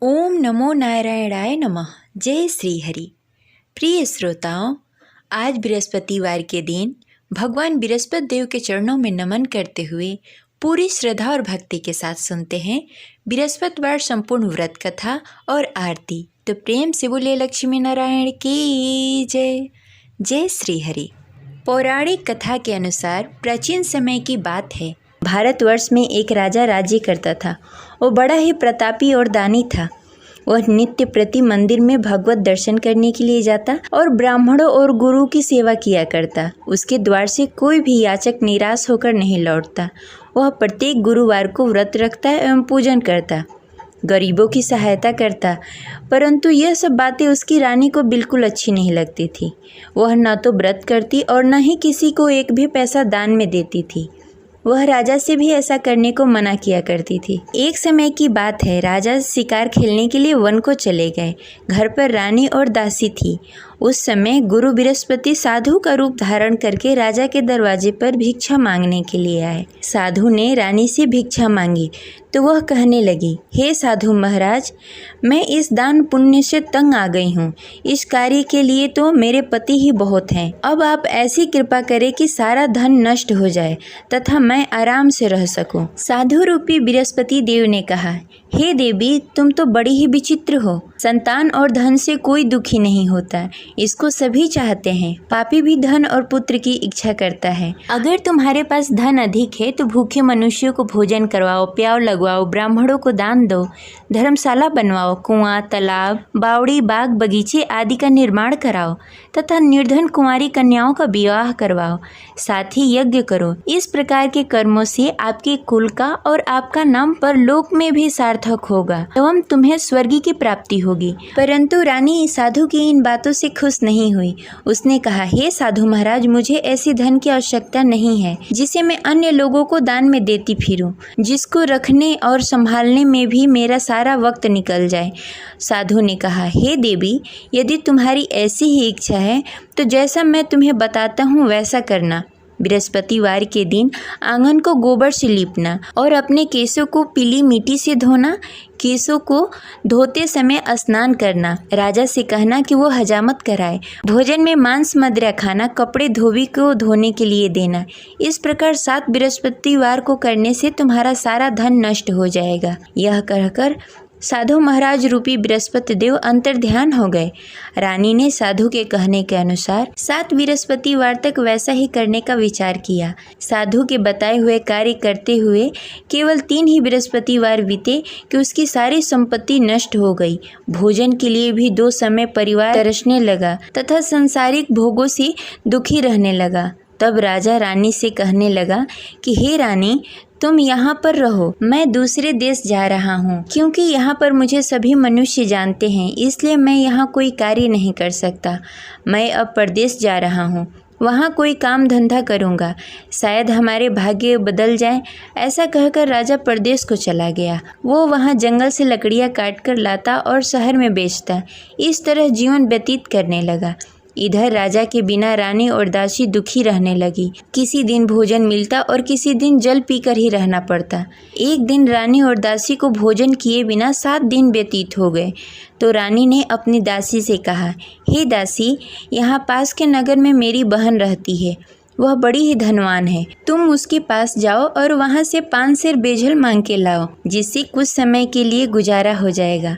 ओम नमो नारायणाय नमः। जय श्री हरि। प्रिय श्रोताओं, आज बृहस्पतिवार के दिन भगवान बृहस्पति देव के चरणों में नमन करते हुए पूरी श्रद्धा और भक्ति के साथ सुनते हैं बृहस्पतिवार संपूर्ण व्रत कथा और आरती। तो प्रेम से बोले लक्ष्मी नारायण की जय। जय श्री हरि। पौराणिक कथा के अनुसार प्राचीन समय की बात है। भारतवर्ष में एक राजा राज्य करता था। वो बड़ा ही प्रतापी और दानी था। वह नित्य प्रति मंदिर में भगवत दर्शन करने के लिए जाता और ब्राह्मणों और गुरु की सेवा किया करता। उसके द्वार से कोई भी याचक निराश होकर नहीं लौटता। वह प्रत्येक गुरुवार को व्रत रखता एवं पूजन करता, गरीबों की सहायता करता। परंतु यह सब बातें उसकी रानी को बिल्कुल अच्छी नहीं लगती थी। वह न तो व्रत करती और न ही किसी को एक भी पैसा दान में देती थी। वह राजा से भी ऐसा करने को मना किया करती थी। एक समय की बात है, राजा शिकार खेलने के लिए वन को चले गए। घर पर रानी और दासी थी। उस समय गुरु बृहस्पति साधु का रूप धारण करके राजा के दरवाजे पर भिक्षा मांगने के लिए आए। साधु ने रानी से भिक्षा मांगी तो वह कहने लगी, हे साधु महाराज, मैं इस दान पुण्य से तंग आ गई हूँ। इस कार्य के लिए तो मेरे पति ही बहुत हैं। अब आप ऐसी कृपा करें कि सारा धन नष्ट हो जाए तथा मैं आराम से रह सकूं। साधु रूपी बृहस्पति देव ने कहा, हे देवी, तुम तो बड़ी ही विचित्र हो। संतान और धन से कोई दुखी नहीं होता, इसको सभी चाहते हैं। पापी भी धन और पुत्र की इच्छा करता है। अगर तुम्हारे पास धन अधिक है तो भूखे मनुष्यों को भोजन करवाओ, प्याव लगवाओ, ब्राह्मणों को दान दो, धर्मशाला बनवाओ, कुआं, तालाब, बावड़ी, बाग, बगीचे आदि का निर्माण कराओ तथा निर्धन कुंवारी कन्याओं का विवाह करवाओ। साथ ही यज्ञ करो। इस प्रकार के कर्मों से आपके कुल का और आपका नाम परलोक में भी सार्थक होगा एवं तुम्हें स्वर्ग की प्राप्ति होगी। परंतु रानी साधु की इन बातों से खुश नहीं हुई। उसने कहा, हे साधु महाराज, मुझे ऐसी धन की आवश्यकता नहीं है जिसे मैं अन्य लोगों को दान में देती फिरूं, जिसको रखने और संभालने में भी मेरा सारा वक्त निकल जाए। साधु ने कहा, हे देवी, यदि तुम्हारी ऐसी ही इच्छा है तो जैसा मैं तुम्हें बताता हूँ वैसा करना। बृहस्पतिवार के दिन आंगन को गोबर से लीपना और अपने केशों को पीली मिट्टी से धोना। केशों को धोते समय स्नान करना। राजा से कहना कि वो हजामत कराए। भोजन में मांस मदिरा खाना। कपड़े धोबी को धोने के लिए देना। इस प्रकार 7 बृहस्पतिवार को करने से तुम्हारा सारा धन नष्ट हो जाएगा। यह कहकर साधु महाराज रूपी बृहस्पति देव अंतर ध्यान हो गए। रानी ने साधु के कहने के अनुसार 7 बृहस्पतिवार तक वैसा ही करने का विचार किया। साधु के बताए हुए कार्य करते हुए केवल 3 ही बृहस्पतिवार बीते कि उसकी सारी संपत्ति नष्ट हो गई। भोजन के लिए भी 2 समय परिवार तरसने लगा तथा सांसारिक भोगों से दुखी रहने लगा। तब राजा रानी से कहने लगा कि हे रानी, तुम यहाँ पर रहो, मैं दूसरे देश जा रहा हूँ। क्योंकि यहाँ पर मुझे सभी मनुष्य जानते हैं, इसलिए मैं यहाँ कोई कार्य नहीं कर सकता। मैं अब परदेश जा रहा हूँ, वहाँ कोई काम धंधा करूँगा, शायद हमारे भाग्य बदल जाए। ऐसा कहकर राजा परदेश को चला गया। वो वहाँ जंगल से लकड़ियाँ काट कर लाता और शहर में बेचता। इस तरह जीवन व्यतीत करने लगा। इधर राजा के बिना रानी और दासी दुखी रहने लगी। किसी दिन भोजन मिलता और किसी दिन जल पीकर ही रहना पड़ता। एक दिन रानी और दासी को भोजन किए बिना 7 दिन व्यतीत हो गए। तो रानी ने अपनी दासी से कहा, हे दासी, यहाँ पास के नगर में मेरी बहन रहती है। वह बड़ी ही धनवान है। तुम उसके पास जाओ और वहाँ से 5 सेर बेजल मांग के लाओ, जिससे कुछ समय के लिए गुजारा हो जाएगा।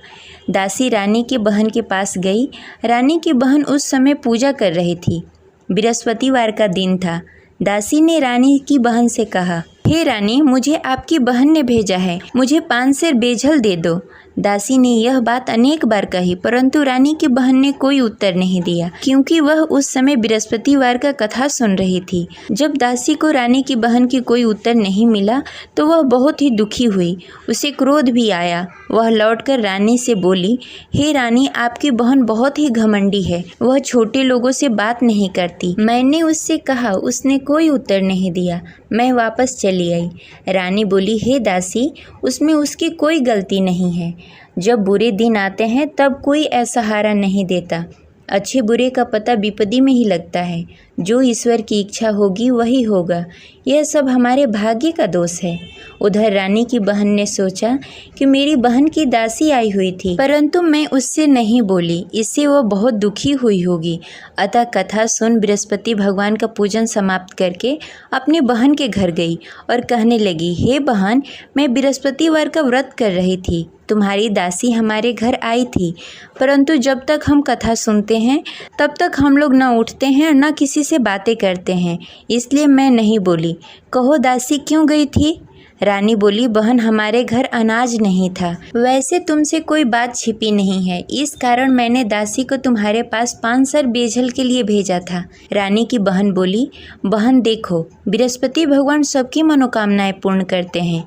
दासी रानी की बहन के पास गई। रानी की बहन उस समय पूजा कर रही थी। बृहस्पतिवार का दिन था। दासी ने रानी की बहन से कहा, हे रानी, मुझे आपकी बहन ने भेजा है, मुझे 5 सेर बेजल दे दो। दासी ने यह बात अनेक बार कही, परंतु रानी की बहन ने कोई उत्तर नहीं दिया, क्योंकि वह उस समय बृहस्पतिवार का कथा सुन रही थी। जब दासी को रानी की बहन की कोई उत्तर नहीं मिला तो वह बहुत ही दुखी हुई। उसे क्रोध भी आया। वह लौटकर रानी से बोली, हे रानी, आपकी बहन बहुत ही घमंडी है। वह छोटे लोगों से बात नहीं करती। मैंने उससे कहा, उसने कोई उत्तर नहीं दिया। मैं वापस चली आई। रानी बोली, हे दासी, उसमें उसकी कोई गलती नहीं है। जब बुरे दिन आते हैं तब कोई असहारा नहीं देता। अच्छे बुरे का पता विपत्ति में ही लगता है। जो ईश्वर की इच्छा होगी वही होगा, यह सब हमारे भाग्य का दोष है। उधर रानी की बहन ने सोचा कि मेरी बहन की दासी आई हुई थी, परंतु मैं उससे नहीं बोली, इससे वह बहुत दुखी हुई होगी। अतः कथा सुन बृहस्पति भगवान का पूजन समाप्त करके अपनी बहन के घर गई और कहने लगी, हे बहन, मैं बृहस्पतिवार का व्रत कर रही थी, तुम्हारी दासी हमारे घर आई थी, परंतु जब तक हम कथा सुनते हैं तब तक हम लोग न उठते हैं और न किसी से बातें करते हैं, इसलिए मैं नहीं बोली। कहो दासी क्यों गई थी? रानी बोली, बहन, हमारे घर अनाज नहीं था। वैसे तुमसे कोई बात छिपी नहीं है, इस कारण मैंने दासी को तुम्हारे पास 5 सर बेजल के लिए भेजा था। रानी की बहन बोली, बहन देखो, बृहस्पति भगवान सबकी मनोकामनाएं पूर्ण करते हैं,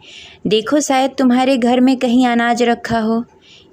देखो शायद तुम्हारे घर में कहीं अनाज रखा हो।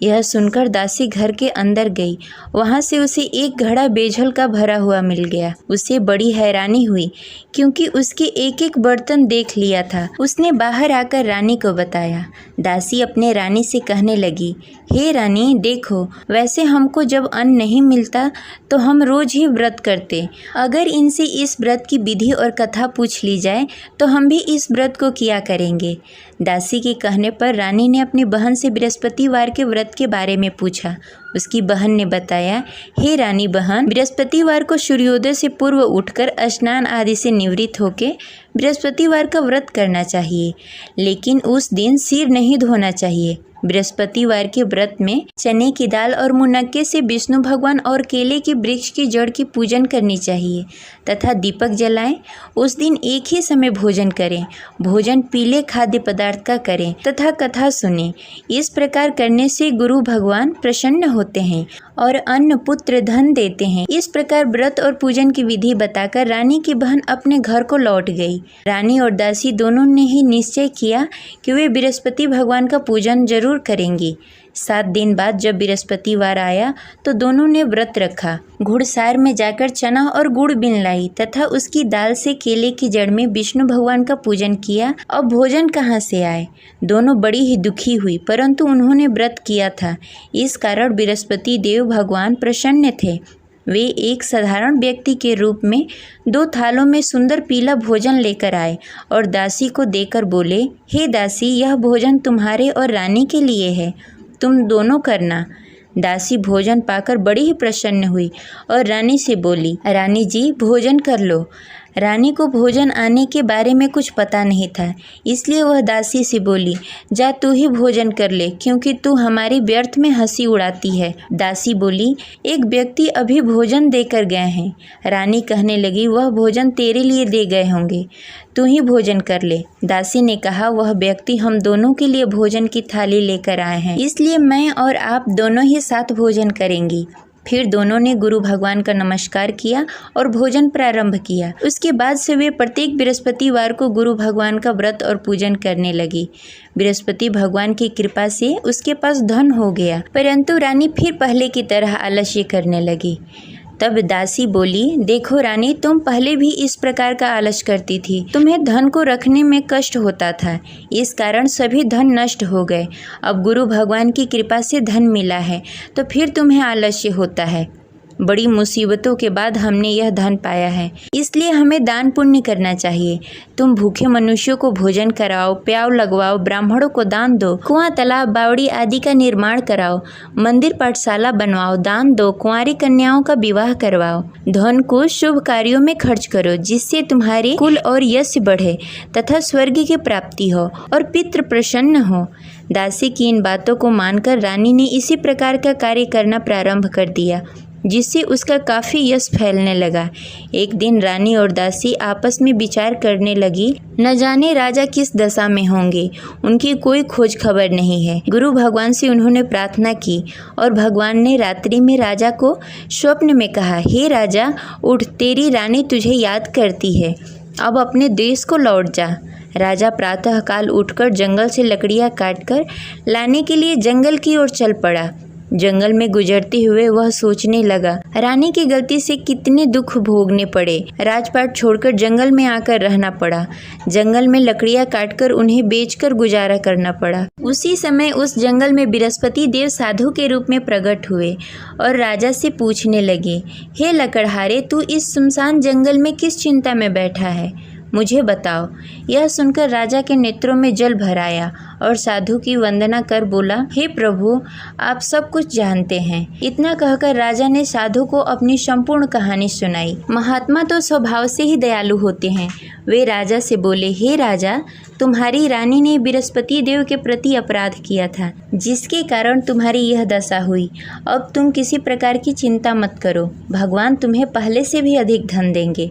यह सुनकर दासी घर के अंदर गई, वहाँ से उसे एक घड़ा बेजल का भरा हुआ मिल गया। उसे बड़ी हैरानी हुई क्योंकि उसके एक एक बर्तन देख लिया था। उसने बाहर आकर रानी को बताया। दासी अपने रानी से कहने लगी, हे रानी देखो, वैसे हमको जब अन्न नहीं मिलता तो हम रोज ही व्रत करते, अगर इनसे इस व्रत की विधि और कथा पूछ ली जाए तो हम भी इस व्रत को किया करेंगे। दासी के कहने पर रानी ने अपनी बहन से बृहस्पतिवार के व्रत के बारे में पूछा। उसकी बहन ने बताया, हे रानी बहन, बृहस्पतिवार को सूर्योदय से पूर्व उठकर स्नान आदि से निवृत्त होकर बृहस्पतिवार का व्रत करना चाहिए, लेकिन उस दिन सिर नहीं धोना चाहिए। बृहस्पतिवार के व्रत में चने की दाल और मुनक्के से विष्णु भगवान और केले के वृक्ष की जड़ की पूजन करनी चाहिए तथा दीपक जलाएं। उस दिन एक ही समय भोजन करें, भोजन पीले खाद्य पदार्थ का करें तथा कथा सुनें। इस प्रकार करने से गुरु भगवान प्रसन्न होते हैं और अन्न पुत्र धन देते हैं। इस प्रकार व्रत और पूजन की विधि बताकर रानी की बहन अपने घर को लौट गई। रानी और दासी दोनों ने ही निश्चय किया कि वे बृहस्पति भगवान का पूजन जरूर करेंगी। 7 दिन बाद जब बृहस्पतिवार आया तो दोनों ने व्रत रखा। घुड़सार में जाकर चना और गुड़ बीन लाई तथा उसकी दाल से केले की जड़ में विष्णु भगवान का पूजन किया। अब भोजन कहाँ से आए? दोनों बड़ी ही दुखी हुई, परंतु उन्होंने व्रत किया था, इस कारण बृहस्पति देव भगवान प्रसन्न थे। वे एक साधारण व्यक्ति के रूप में 2 थालों में सुंदर पीला भोजन लेकर आए और दासी को देकर बोले, हे दासी, यह भोजन तुम्हारे और रानी के लिए है, तुम दोनों करना। दासी भोजन पाकर बड़ी ही प्रसन्न हुई और रानी से बोली, रानी जी भोजन कर लो। रानी को भोजन आने के बारे में कुछ पता नहीं था, इसलिए वह दासी से बोली, जा तू ही भोजन कर ले, क्योंकि तू हमारी व्यर्थ में हंसी उड़ाती है। दासी बोली, एक व्यक्ति अभी भोजन देकर गए हैं। रानी कहने लगी, वह भोजन तेरे लिए दे गए होंगे, तू ही भोजन कर ले। दासी ने कहा, वह व्यक्ति हम दोनों के लिए भोजन की थाली लेकर आए हैं, इसलिए मैं और आप दोनों ही साथ भोजन करेंगी। फिर दोनों ने गुरु भगवान का नमस्कार किया और भोजन प्रारंभ किया। उसके बाद से वे प्रत्येक बृहस्पतिवार को गुरु भगवान का व्रत और पूजन करने लगी। बृहस्पति भगवान की कृपा से उसके पास धन हो गया, परंतु रानी फिर पहले की तरह आलस्य करने लगी। तब दासी बोली, देखो रानी, तुम पहले भी इस प्रकार का आलस करती थी, तुम्हें धन को रखने में कष्ट होता था, इस कारण सभी धन नष्ट हो गए। अब गुरु भगवान की कृपा से धन मिला है तो फिर तुम्हें आलस्य होता है। बड़ी मुसीबतों के बाद हमने यह धन पाया है, इसलिए हमें दान पुण्य करना चाहिए। तुम भूखे मनुष्यों को भोजन कराओ, प्याव लगवाओ, ब्राह्मणों को दान दो, कुआं, तालाब, बावड़ी आदि का निर्माण कराओ, मंदिर पाठशाला बनवाओ, दान दो, कुंवारी कन्याओं का विवाह करवाओ। धन को शुभ कार्यों में खर्च करो, जिससे तुम्हारे कुल और यश बढ़े तथा स्वर्ग की प्राप्ति हो और पितृ प्रसन्न हो। दासी की इन बातों को मानकर रानी ने इसी प्रकार का कार्य करना प्रारंभ कर दिया, जिससे उसका काफ़ी यश फैलने लगा। एक दिन रानी और दासी आपस में विचार करने लगी, न जाने राजा किस दशा में होंगे, उनकी कोई खोज खबर नहीं है। गुरु भगवान से उन्होंने प्रार्थना की और भगवान ने रात्रि में राजा को स्वप्न में कहा, हे राजा, उठ, तेरी रानी तुझे याद करती है, अब अपने देश को लौट जा। राजा प्रातःकाल उठकर जंगल से लकड़ियाँ काटकर लाने के लिए जंगल की ओर चल पड़ा। जंगल में गुजरते हुए वह सोचने लगा, रानी की गलती से कितने दुख भोगने पड़े। राजपाट छोड़कर जंगल में आकर रहना पड़ा। जंगल में लकड़ियां काटकर उन्हें बेचकर गुजारा करना पड़ा। उसी समय उस जंगल में बृहस्पति देव साधु के रूप में प्रकट हुए और राजा से पूछने लगे, हे लकड़हारे, तू इस सुनसान जंगल में किस चिंता में बैठा है, मुझे बताओ। यह सुनकर राजा के नेत्रों में जल भर आया और साधु की वंदना कर बोला, हे प्रभु, आप सब कुछ जानते हैं। इतना कहकर राजा ने साधु को अपनी संपूर्ण कहानी सुनाई। महात्मा तो स्वभाव से ही दयालु होते हैं। वे राजा से बोले, हे राजा, तुम्हारी रानी ने बृहस्पति देव के प्रति अपराध किया था, जिसके कारण तुम्हारी यह दशा हुई। अब तुम किसी प्रकार की चिंता मत करो, भगवान तुम्हें पहले से भी अधिक धन देंगे।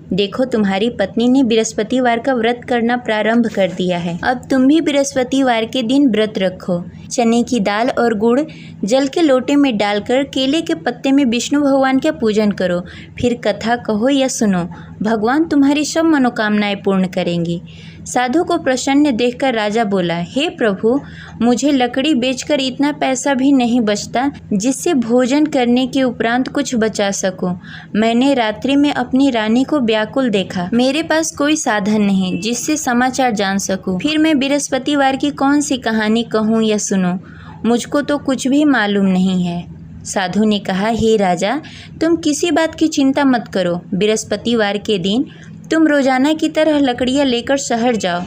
देखो, तुम्हारी पत्नी ने बृहस्पतिवार का व्रत करना प्रारंभ कर दिया है। अब तुम भी बृहस्पतिवार के दिन व्रत रखो। चने की दाल और गुड़ जल के लोटे में डालकर केले के पत्ते में विष्णु भगवान का पूजन करो। फिर कथा कहो या सुनो, भगवान तुम्हारी सब मनोकामनाएं पूर्ण करेंगे। साधु को प्रसन्न देखकर राजा बोला, हे प्रभु, मुझे लकड़ी बेचकर इतना पैसा भी नहीं बचता जिससे भोजन करने के उपरांत कुछ बचा सकूं। मैंने रात्रि में अपनी रानी को व्याकुल देखा। मेरे पास कोई साधन नहीं जिससे समाचार जान सकूं। फिर मैं बृहस्पतिवार की कौन सी कहानी कहूँ या सुनूं? मुझको तो कुछ भी मालूम नहीं है। साधु ने कहा, हे राजा, तुम किसी बात की चिंता मत करो। बृहस्पतिवार के दिन तुम रोजाना की तरह लकड़ियाँ लेकर शहर जाओ।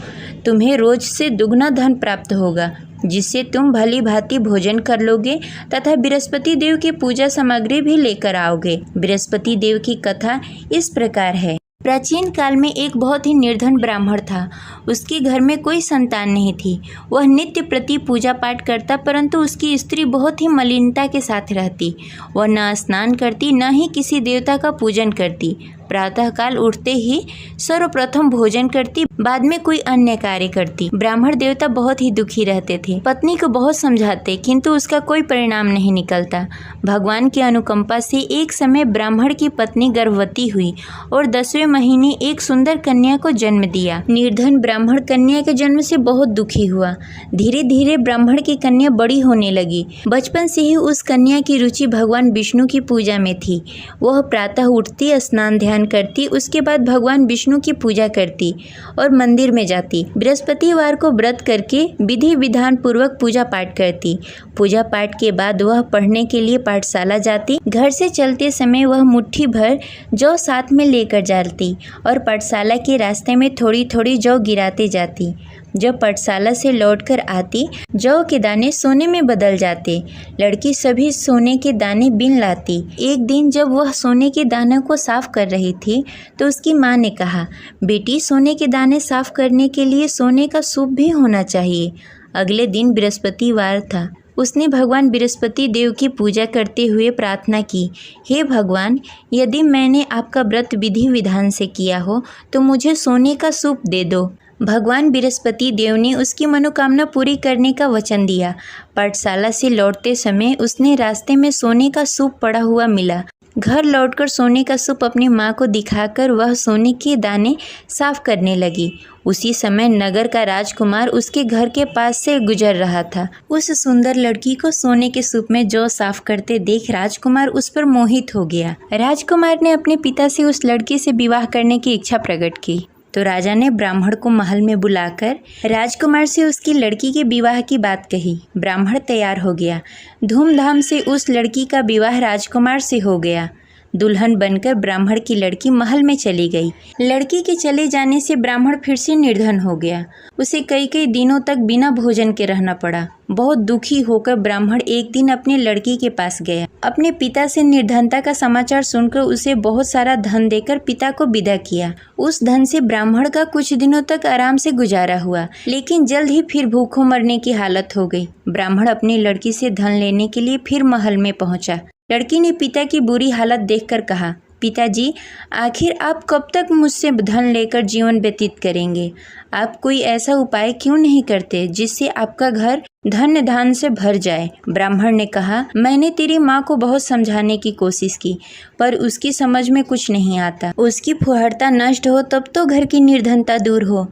तुम्हें रोज से दुगना धन प्राप्त होगा, जिससे तुम भली भांति भोजन कर लोगे तथा बृहस्पति देव की पूजा सामग्री भी लेकर आओगे। बृहस्पति देव की कथा इस प्रकार है। प्राचीन काल में एक बहुत ही निर्धन ब्राह्मण था। उसके घर में कोई संतान नहीं थी। वह नित्य प्रति पूजा पाठ करता, परंतु उसकी स्त्री बहुत ही मलिनता के साथ रहती। वह न स्नान करती, न ही किसी देवता का पूजन करती। प्रातःकाल उठते ही सर्वप्रथम भोजन करती, बाद में कोई अन्य कार्य करती। ब्राह्मण देवता बहुत ही दुखी रहते थे। पत्नी को बहुत समझाते, किंतु उसका कोई परिणाम नहीं निकलता। भगवान की अनुकंपा से एक समय ब्राह्मण की पत्नी गर्भवती हुई और 10वें महीने एक सुंदर कन्या को जन्म दिया। निर्धन ब्राह्मण कन्या के जन्म से बहुत दुखी हुआ। धीरे धीरे ब्राह्मण की कन्या बड़ी होने लगी। बचपन से ही उस कन्या की रुचि भगवान विष्णु की पूजा में थी। वह प्रातः उठती, स्नान ध्यान करती, उसके बाद भगवान विष्णु की पूजा करती और मंदिर में जाती। बृहस्पतिवार को व्रत करके विधि विधान पूर्वक पूजा पाठ करती। पूजा पाठ के बाद वह पढ़ने के लिए पाठशाला जाती। घर से चलते समय वह मुट्ठी भर जौ साथ में लेकर जाती और पाठशाला के रास्ते में थोड़ी थोड़ी जौ गिराते जाती। जब पाठशाला से लौटकर आती, जौ के दाने सोने में बदल जाते। लड़की सभी सोने के दाने बीन लाती। एक दिन जब वह सोने के दानों को साफ कर रही थी, तो उसकी माँ ने कहा, बेटी, सोने के दाने साफ करने के लिए सोने का सूप भी होना चाहिए। अगले दिन बृहस्पतिवार था। उसने भगवान बृहस्पति देव की पूजा करते हुए प्रार्थना की, हे भगवान, यदि मैंने आपका व्रत विधि विधान से किया हो तो मुझे सोने का सूप दे दो। भगवान बृहस्पति देव ने उसकी मनोकामना पूरी करने का वचन दिया। पाठशाला से लौटते समय उसने रास्ते में सोने का सूप पड़ा हुआ मिला। घर लौटकर सोने का सूप अपनी माँ को दिखाकर वह सोने के दाने साफ करने लगी। उसी समय नगर का राजकुमार उसके घर के पास से गुजर रहा था। उस सुंदर लड़की को सोने के सूप में जौ साफ करते देख राजकुमार उस पर मोहित हो गया। राजकुमार ने अपने पिता से उस लड़की से विवाह करने की इच्छा प्रकट की। तो राजा ने ब्राह्मण को महल में बुलाकर राजकुमार से उसकी लड़की के विवाह की बात कही। ब्राह्मण तैयार हो गया। धूमधाम से उस लड़की का विवाह राजकुमार से हो गया। दुल्हन बनकर ब्राह्मण की लड़की महल में चली गई। लड़की के चले जाने से ब्राह्मण फिर से निर्धन हो गया। उसे कई कई दिनों तक बिना भोजन के रहना पड़ा। बहुत दुखी होकर ब्राह्मण एक दिन अपने लड़की के पास गया। अपने पिता से निर्धनता का समाचार सुनकर उसे बहुत सारा धन देकर पिता को विदा किया। उस धन से ब्राह्मण का कुछ दिनों तक आराम से गुजारा हुआ, लेकिन जल्द ही फिर भूखों मरने की हालत हो गई। ब्राह्मण अपनी लड़की से धन लेने के लिए फिर महल में पहुंचा। लड़की ने पिता की बुरी हालत देखकर कहा, पिताजी, आखिर आप कब तक मुझसे धन लेकर जीवन व्यतीत करेंगे? आप कोई ऐसा उपाय क्यों नहीं करते जिससे आपका घर धन धान से भर जाए? ब्राह्मण ने कहा, मैंने तेरी माँ को बहुत समझाने की कोशिश की, पर उसकी समझ में कुछ नहीं आता। उसकी फुहरता नष्ट हो तब तो घर की निर्धनता दूर हो।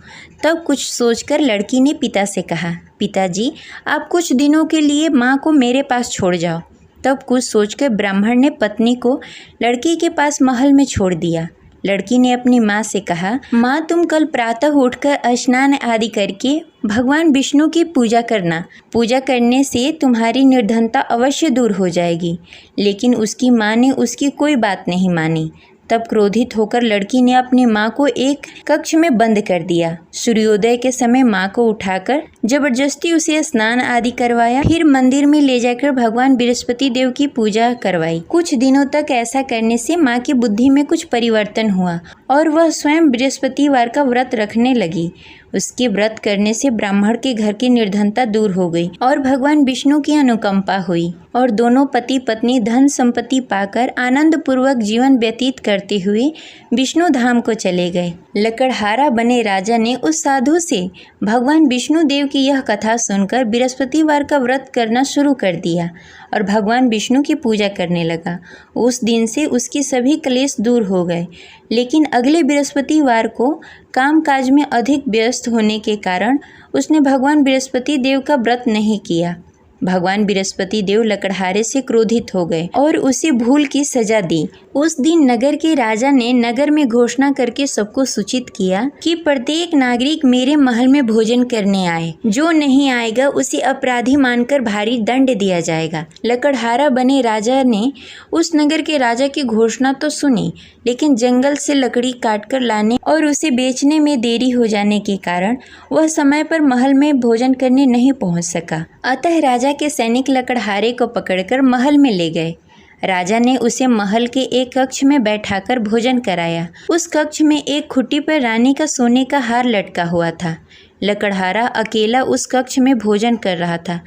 तब कुछ सोचकर लड़की ने पिता से कहा, पिताजी, आप कुछ दिनों के लिए माँ को मेरे पास छोड़ जाओ। तब कुछ सोचकर ब्राह्मण ने पत्नी को लड़की के पास महल में छोड़ दिया। लड़की ने अपनी माँ से कहा, माँ, तुम कल प्रातः उठकर स्नान आदि करके भगवान विष्णु की पूजा करना। पूजा करने से तुम्हारी निर्धनता अवश्य दूर हो जाएगी। लेकिन उसकी माँ ने उसकी कोई बात नहीं मानी। तब क्रोधित होकर लड़की ने अपनी माँ को एक कक्ष में बंद कर दिया। सूर्योदय के समय माँ को उठाकर जबरदस्ती उसे स्नान आदि करवाया। फिर मंदिर में ले जाकर भगवान बृहस्पति देव की पूजा करवाई। कुछ दिनों तक ऐसा करने से माँ की बुद्धि में कुछ परिवर्तन हुआ और वह स्वयं बृहस्पतिवार का व्रत रखने लगी। उसके व्रत करने से ब्राह्मण के घर की निर्धनता दूर हो गई और भगवान विष्णु की अनुकंपा हुई और दोनों पति पत्नी धन संपत्ति पाकर आनंद पूर्वक जीवन व्यतीत करते हुए विष्णु धाम को चले गए। लकड़हारा बने राजा ने उस साधु से भगवान विष्णु देव की यह कथा सुनकर बृहस्पतिवार का व्रत करना शुरू कर दिया और भगवान विष्णु की पूजा करने लगा। उस दिन से उसकी सभी क्लेश दूर हो गए। लेकिन अगले बृहस्पतिवार को कामकाज में अधिक व्यस्त होने के कारण उसने भगवान बृहस्पति देव का व्रत नहीं किया। भगवान बृहस्पति देव लकड़हारे से क्रोधित हो गए और उसे भूल की सजा दी। उस दिन नगर के राजा ने नगर में घोषणा करके सबको सूचित किया कि प्रत्येक नागरिक मेरे महल में भोजन करने आए। जो नहीं आएगा उसे अपराधी मानकर भारी दंड दिया जाएगा। लकड़हारा बने राजा ने उस नगर के राजा की घोषणा तो सुनी, लेकिन जंगल से लकड़ी काटकर लाने और उसे बेचने में देरी हो जाने के कारण वह समय पर महल में भोजन करने नहीं पहुंच सका। अतः राजा के सैनिक लकड़हारे को पकड़कर महल में ले गए। राजा ने उसे महल के एक कक्ष में बैठाकर भोजन कराया। उस कक्ष में एक खुट्टी पर रानी का सोने का हार लटका हुआ था। लकड़हारा अकेला उस कक्ष में भोजन कर रहा था।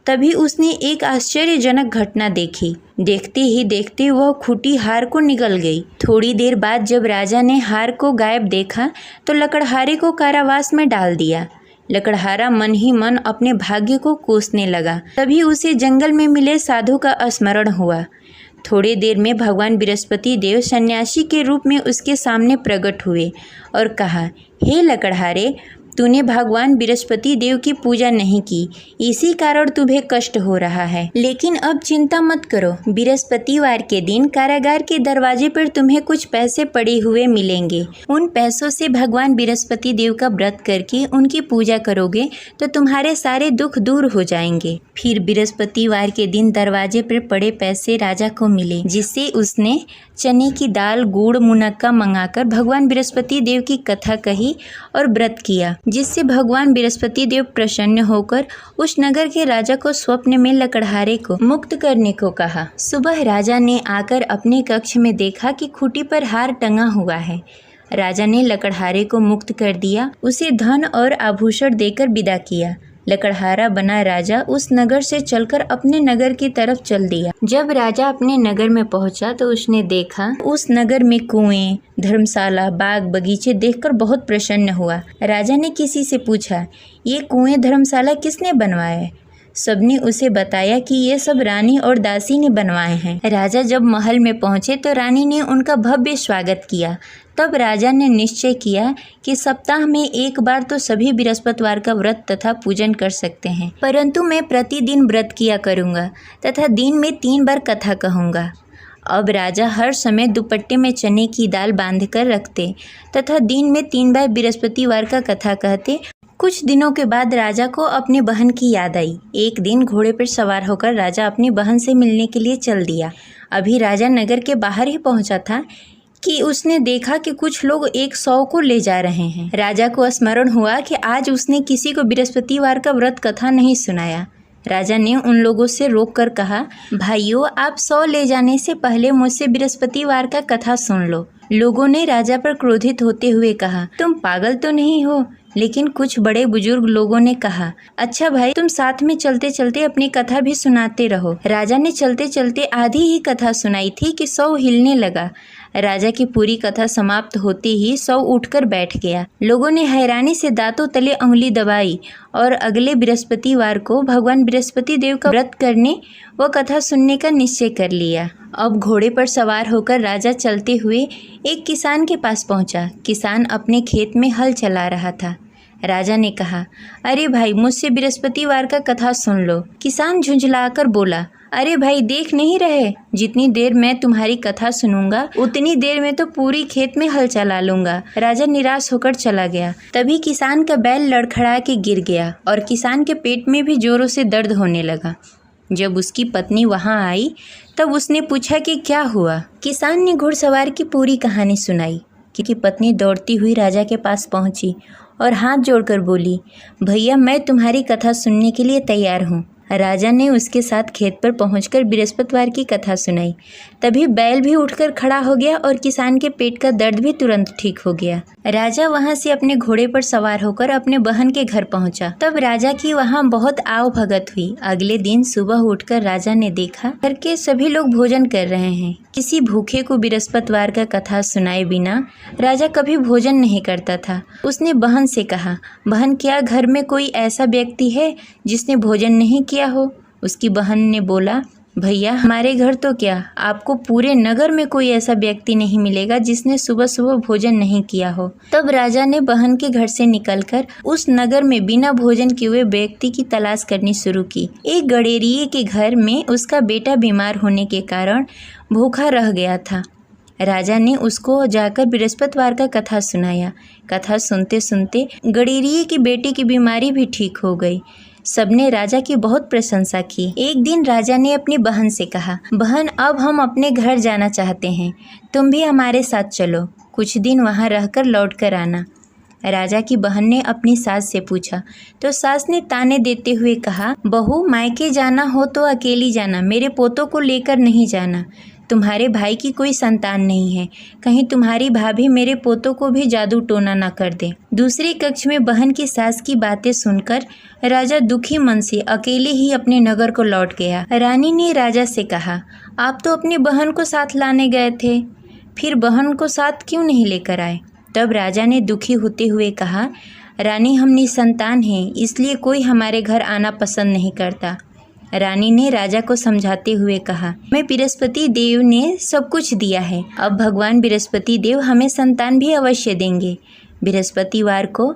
तभी उसने एक आश्चर्यजनक घटना देखी। देखते ही देखते वह खुट्टी हार को निगल गई। थोड़ी देर बाद जब राजा ने हार को गायब देखा तो लकड़हारे को कारावास में डाल दिया। लकड़हारा मन ही मन अपने भाग्य को कोसने लगा। तभी उसे जंगल में मिले साधु का स्मरण हुआ। थोड़ी देर में भगवान बृहस्पति देव सन्यासी के रूप में उसके सामने प्रकट हुए और कहा, हे लकड़हारे, तूने भगवान बृहस्पति देव की पूजा नहीं की, इसी कारण तुम्हें कष्ट हो रहा है। लेकिन अब चिंता मत करो, बृहस्पतिवार के दिन कारागार के दरवाजे पर तुम्हें कुछ पैसे पड़े हुए मिलेंगे। उन पैसों से भगवान बृहस्पति देव का व्रत करके उनकी पूजा करोगे तो तुम्हारे सारे दुख दूर हो जाएंगे। फिर बृहस्पतिवार के दिन दरवाजे पर पड़े पैसे राजा को मिले, जिससे उसने चने की दाल, गुड़, मुनक्का मंगाकर भगवान बृहस्पति देव की कथा कही और व्रत किया, जिससे भगवान बृहस्पति देव प्रसन्न होकर उस नगर के राजा को स्वप्न में लकड़हारे को मुक्त करने को कहा। सुबह राजा ने आकर अपने कक्ष में देखा कि खूंटी पर हार टंगा हुआ है। राजा ने लकड़हारे को मुक्त कर दिया, उसे धन और आभूषण देकर विदा किया। लकड़हारा बना राजा उस नगर से चलकर अपने नगर की तरफ चल दिया। जब राजा अपने नगर में पहुंचा तो उसने देखा उस नगर में कुएं, धर्मशाला, बाग बगीचे देखकर बहुत प्रसन्न हुआ। राजा ने किसी से पूछा, ये कुएं धर्मशाला किसने बनवाए? सबने उसे बताया कि ये सब रानी और दासी ने बनवाए हैं। राजा जब महल में पहुंचे तो रानी ने उनका भव्य स्वागत किया। तब राजा ने निश्चय किया कि सप्ताह में एक बार तो सभी बृहस्पतिवार का व्रत तथा पूजन कर सकते हैं, परंतु मैं प्रतिदिन व्रत किया करूँगा तथा दिन में 3 बार कथा कहूँगा। अब राजा हर समय दुपट्टे में चने की दाल बांधकर रखते तथा दिन में 3 बार बृहस्पतिवार का कथा कहते। कुछ दिनों के बाद राजा को अपनी बहन की याद आई। एक दिन घोड़े पर सवार होकर राजा अपनी बहन से मिलने के लिए चल दिया। अभी राजा नगर के बाहर ही पहुंचा था कि उसने देखा कि कुछ लोग एक 100 को ले जा रहे हैं। राजा को स्मरण हुआ कि आज उसने किसी को बृहस्पतिवार का व्रत कथा नहीं सुनाया। राजा ने उन लोगों से रोककर कहा, भाइयों, आप 100 ले जाने से पहले मुझसे बृहस्पतिवार का कथा सुन लो। लोगों ने राजा पर क्रोधित होते हुए कहा, तुम पागल तो नहीं हो? लेकिन कुछ बड़े बुजुर्ग लोगों ने कहा, अच्छा भाई, तुम साथ में चलते चलते अपनी कथा भी सुनाते रहो। राजा ने चलते चलते आधी ही कथा सुनाई थी कि 100 हिलने लगा। राजा की पूरी कथा समाप्त होते ही सब उठकर बैठ गया। लोगों ने हैरानी से दांतों तले उंगली दबाई और अगले बृहस्पतिवार को भगवान बृहस्पति देव का व्रत करने व कथा सुनने का निश्चय कर लिया। अब घोड़े पर सवार होकर राजा चलते हुए एक किसान के पास पहुंचा। किसान अपने खेत में हल चला रहा था। राजा ने कहा, अरे भाई, मुझसे बृहस्पतिवार का कथा सुन लो। किसान झुंझलाकर बोला, अरे भाई, देख नहीं रहे, जितनी देर मैं तुम्हारी कथा सुनूंगा उतनी देर में तो पूरी खेत में हल चला लूंगा। राजा निराश होकर चला गया। तभी किसान का बैल लड़खड़ा के गिर गया और किसान के पेट में भी जोरों से दर्द होने लगा। जब उसकी पत्नी वहां आई तब उसने पूछा कि क्या हुआ। किसान ने घुड़सवार की पूरी कहानी सुनाई कि पत्नी दौड़ती हुई राजा के पास पहुंची और हाथ जोड़कर बोली, भैया, मैं तुम्हारी कथा सुनने के लिए तैयार हूँ। राजा ने उसके साथ खेत पर पहुंचकर बृहस्पतिवार की कथा सुनाई। तभी बैल भी उठकर खड़ा हो गया और किसान के पेट का दर्द भी तुरंत ठीक हो गया। राजा वहां से अपने घोड़े पर सवार होकर अपने बहन के घर पहुंचा। तब राजा की वहां बहुत आव भगत हुई। अगले दिन सुबह उठकर राजा ने देखा घर के सभी लोग भोजन कर रहे हैं। किसी भूखे को बृहस्पतिवार का कथा सुनाए बिना राजा कभी भोजन नहीं करता था। उसने बहन से कहा, बहन, क्या घर में कोई ऐसा व्यक्ति है जिसने भोजन नहीं किया हो? उसकी बहन ने बोला, भैया, हमारे घर तो क्या, आपको पूरे नगर में कोई ऐसा व्यक्ति नहीं मिलेगा जिसने सुबह सुबह भोजन नहीं किया हो। तब राजा ने बहन के घर से निकलकर उस नगर में बिना भोजन किए हुए व्यक्ति की तलाश करनी शुरू की। एक गडेरिये के घर में उसका बेटा बीमार होने के कारण भूखा रह गया था। राजा ने उसको जाकर बृहस्पतिवार का कथा सुनाया। कथा सुनते सुनते गडेरिये की बेटी की बीमारी भी ठीक हो गई। सबने राजा की बहुत प्रशंसा की। एक दिन राजा ने अपनी बहन से कहा, बहन, अब हम अपने घर जाना चाहते हैं, तुम भी हमारे साथ चलो, कुछ दिन वहाँ रहकर लौट कर आना। राजा की बहन ने अपनी सास से पूछा तो सास ने ताने देते हुए कहा, बहू, मायके जाना हो तो अकेली जाना, मेरे पोतों को लेकर नहीं जाना। तुम्हारे भाई की कोई संतान नहीं है, कहीं तुम्हारी भाभी मेरे पोतों को भी जादू टोना न कर दे। दूसरे कक्ष में बहन की सास की बातें सुनकर राजा दुखी मन से अकेले ही अपने नगर को लौट गया। रानी ने राजा से कहा, आप तो अपनी बहन को साथ लाने गए थे, फिर बहन को साथ क्यों नहीं लेकर आए? तब राजा ने दुखी होते हुए कहा, रानी, हम निसंतान हैं, इसलिए कोई हमारे घर आना पसंद नहीं करता। रानी ने राजा को समझाते हुए कहा, मैं बृहस्पति देव ने सब कुछ दिया है, अब भगवान बृहस्पति देव हमें संतान भी अवश्य देंगे। बृहस्पतिवार को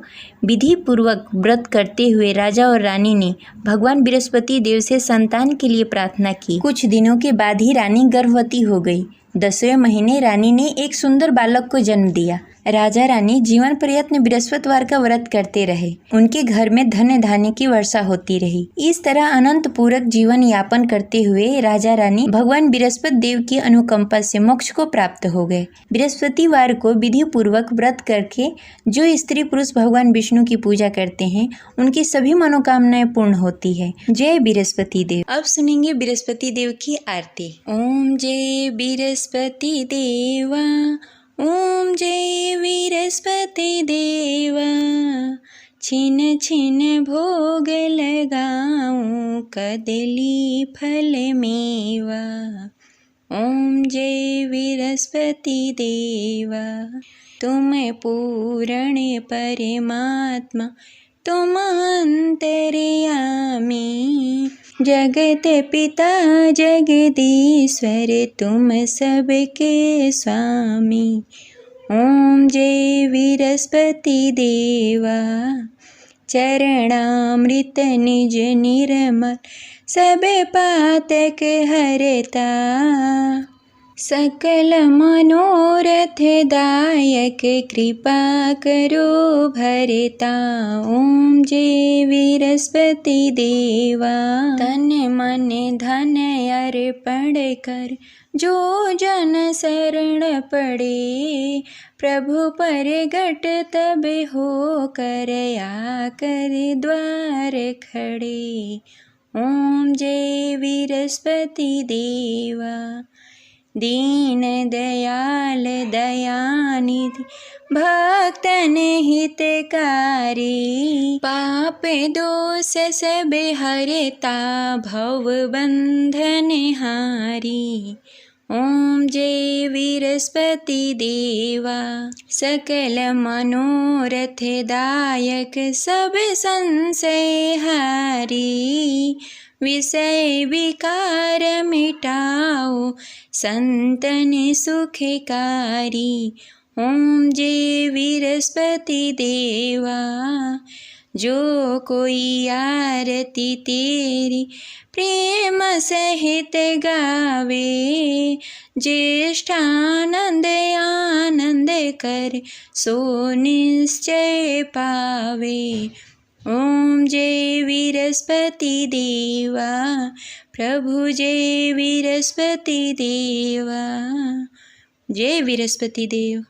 विधि पूर्वक व्रत करते हुए राजा और रानी ने भगवान बृहस्पति देव से संतान के लिए प्रार्थना की। कुछ दिनों के बाद ही रानी गर्भवती हो गई। 10वें महीने रानी ने एक सुंदर बालक को जन्म दिया। राजा रानी जीवन प्रयत्न बृहस्पतिवार का व्रत करते रहे। उनके घर में धन धान्य की वर्षा होती रही। इस तरह अनंत पूरक जीवन यापन करते हुए राजा रानी भगवान बृहस्पति देव की अनुकंपा से मोक्ष को प्राप्त हो गए। बृहस्पतिवार को विधि पूर्वक व्रत करके जो स्त्री पुरुष भगवान विष्णु की पूजा करते हैं उनकी सभी मनोकामनाएं पूर्ण होती है। जय बृहस्पति देव। अब सुनेंगे बृहस्पति देव की आरती। ओम जय बृहस्पति देवा, ओम जय बृहस्पति देवा, छिन छिन भोग लगाऊं कदली फल मेवा। ओम जय बृहस्पति देवा, तुम पूर्ण परमात्मा, तुम अंतर्यामी, जगत पिता जगदीश्वर, तुम सबके स्वामी। ओम जय बृहस्पति देवा, चरणामृत निज निर्मल, सब पातक हरता, सकल मनोरथ दायक, कृपा करो भरता। ओम जय बृहस्पति देवा, तन मन धन अर्पण कर, जो जन शरण पड़े, प्रभु प्रगट तब हो कर, आकर द्वार खड़े। ओम जय बृहस्पति देवा, दीन दयाल दयानिधि, भक्तन हितकारी, पाप दोष सब हरता, भव बंधन हारी। ओम जय विरस्पति देवा। सकल मनोरथ दायक सब संशय हारी। विषय विकार मिटाओ संतन सुखकारी। ओम जय विरस्पति देवा। जो कोई आरती तेरी प्रेम सहित गावे। ज्येष्ठानंद आनंद कर सो निश्चय पावे। ओम जय विरस्पति देवा। प्रभु जय विरस्पति देवा। जय विरस्पति देव।